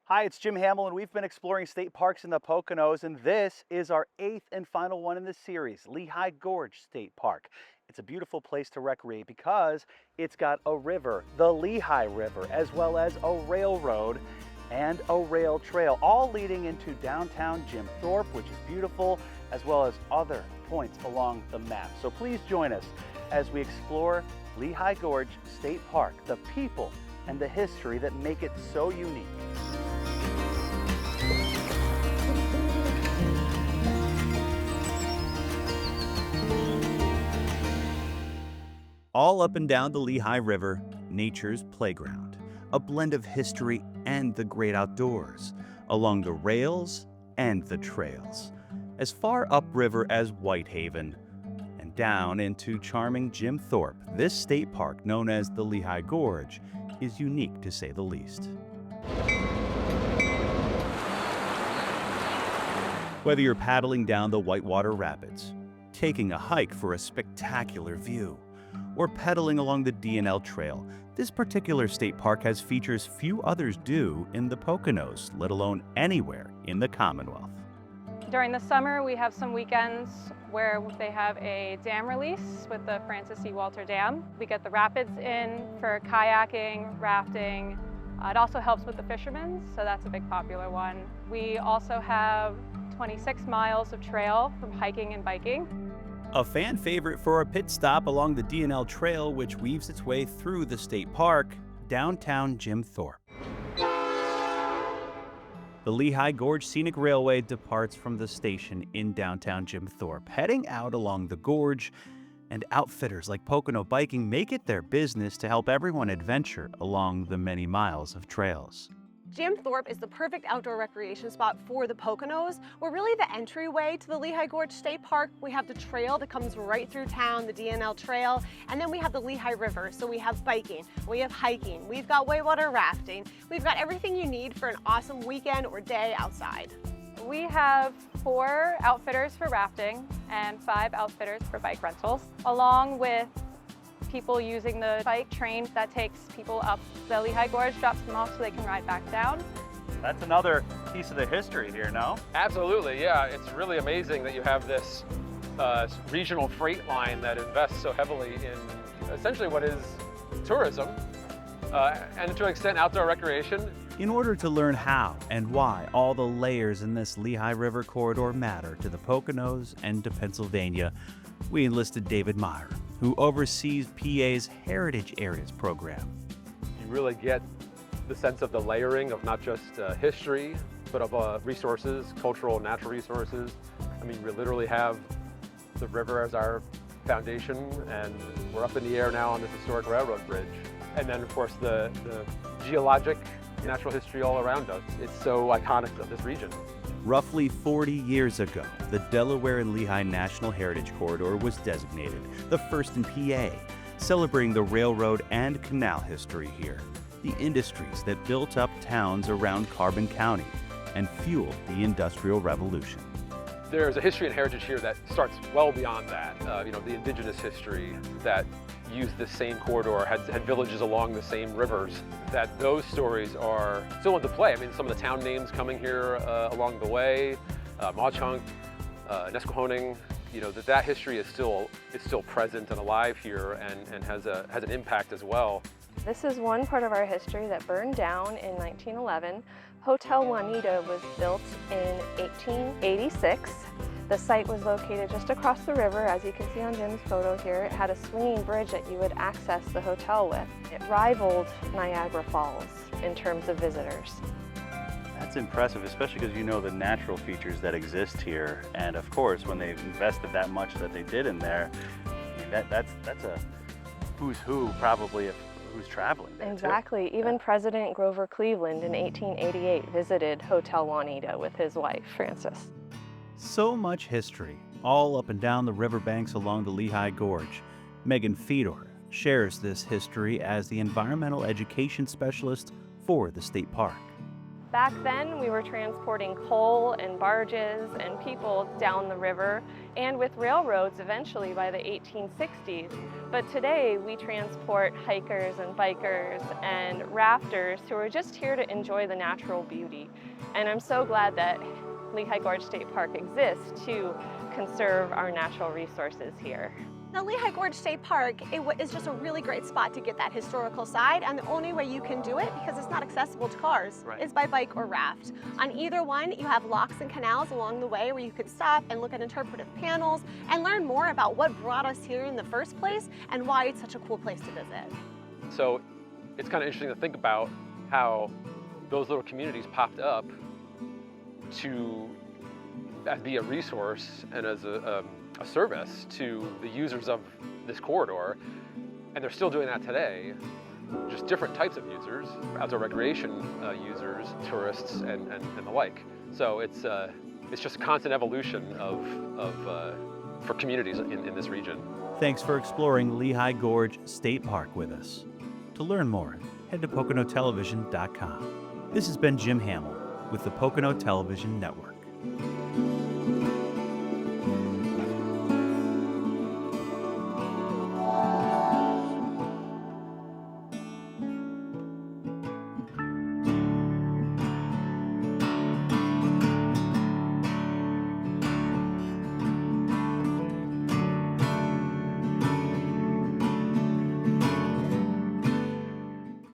Hi, it's Jim Hamill, and we've been exploring state parks in the Poconos, and this is our eighth and final one in this series, Lehigh Gorge State Park. It's a beautiful place to recreate because it's got a river, the Lehigh River, as well as a railroad and a rail trail, all leading into downtown Jim Thorpe, which is beautiful, as well as other points along the map. So please join us as we explore Lehigh Gorge State Park, the people and the history that make it so unique. All up and down the Lehigh River, nature's playground, a blend of history and the great outdoors, along the rails and the trails, as far upriver as Whitehaven, and down into charming Jim Thorpe. This state park, known as the Lehigh Gorge, is unique to say the least. Whether you're paddling down the Whitewater Rapids, taking a hike for a spectacular view, or pedaling along the D&L Trail, this particular state park has features few others do in the Poconos, let alone anywhere in the Commonwealth. During the summer, we have some weekends where they have a dam release with the Francis C. Walter Dam. We get the rapids in for kayaking, rafting. It also helps with the fishermen, so that's a big popular one. We also have 26 miles of trail from hiking and biking. A fan favorite for a pit stop along the D&L Trail, which weaves its way through the state park, downtown Jim Thorpe. The Lehigh Gorge Scenic Railway departs from the station in downtown Jim Thorpe, heading out along the gorge, and outfitters like Pocono Biking make it their business to help everyone adventure along the many miles of trails. Jim Thorpe is the perfect outdoor recreation spot for the Poconos. We're really the entryway to the Lehigh Gorge State Park. We have the trail that comes right through town, the D&L Trail, and then we have the Lehigh River. So we have biking, we have hiking, we've got whitewater rafting. We've got everything you need for an awesome weekend or day outside. We have 4 outfitters for rafting and 5 outfitters for bike rentals, along with people using the bike train that takes people up the Lehigh Gorge, drops them off so they can ride back down. That's another piece of the history here, no? Absolutely, yeah. It's really amazing that you have this regional freight line that invests so heavily in essentially what is tourism and to an extent outdoor recreation. In order to learn how and why all the layers in this Lehigh River corridor matter to the Poconos and to Pennsylvania, we enlisted David Meyer, who oversees PA's Heritage Areas program. You really get the sense of the layering of not just history, but of resources, cultural and natural resources. I mean, we literally have the river as our foundation, and we're up in the air now on this historic railroad bridge. And then, of course, the geologic natural history all around us. It's so iconic of this region. Roughly 40 years ago, the Delaware and Lehigh National Heritage Corridor was designated, the first in PA, celebrating the railroad and canal history here, the industries that built up towns around Carbon County and fueled the Industrial Revolution. There's a history and heritage here that starts well beyond that. The indigenous history that used the same corridor, had villages along the same rivers, that those stories are still into play. I mean, some of the town names coming here along the way, Mauchunk, Nesquehoning, that history is still present and alive here and has an impact as well. This is one part of our history that burned down in 1911. Hotel Wanita was built in 1886. The site was located just across the river, as you can see on Jim's photo here. It had a swinging bridge that you would access the hotel with. It rivaled Niagara Falls in terms of visitors. That's impressive, especially because you know the natural features that exist here. And of course, when they've invested that much that they did in there, I mean, that's a who's who probably of who's traveling there. Exactly. Too. Even President Grover Cleveland in 1888 visited Hotel Wanita with his wife, Frances. So much history, all up and down the riverbanks along the Lehigh Gorge. Megan Fedor shares this history as the environmental education specialist for the state park. Back then, we were transporting coal and barges and people down the river, and with railroads eventually by the 1860s. But today, we transport hikers and bikers and rafters who are just here to enjoy the natural beauty. And I'm so glad that Lehigh Gorge State Park exists to conserve our natural resources here. Now, Lehigh Gorge State Park is just a really great spot to get that historical side, and the only way you can do it, because it's not accessible to cars, is by bike or raft. On either one, you have locks and canals along the way where you could stop and look at interpretive panels and learn more about what brought us here in the first place and why it's such a cool place to visit. So it's kind of interesting to think about how those little communities popped up to be a resource and as a service to the users of this corridor, and they're still doing that today. Just different types of users, outdoor recreation users, tourists, and the like. So it's just a constant evolution for communities in this region. Thanks for exploring Lehigh Gorge State Park with us. To learn more, head to PoconoTelevision.com. This has been Jim Hamill with the Pocono Television Network.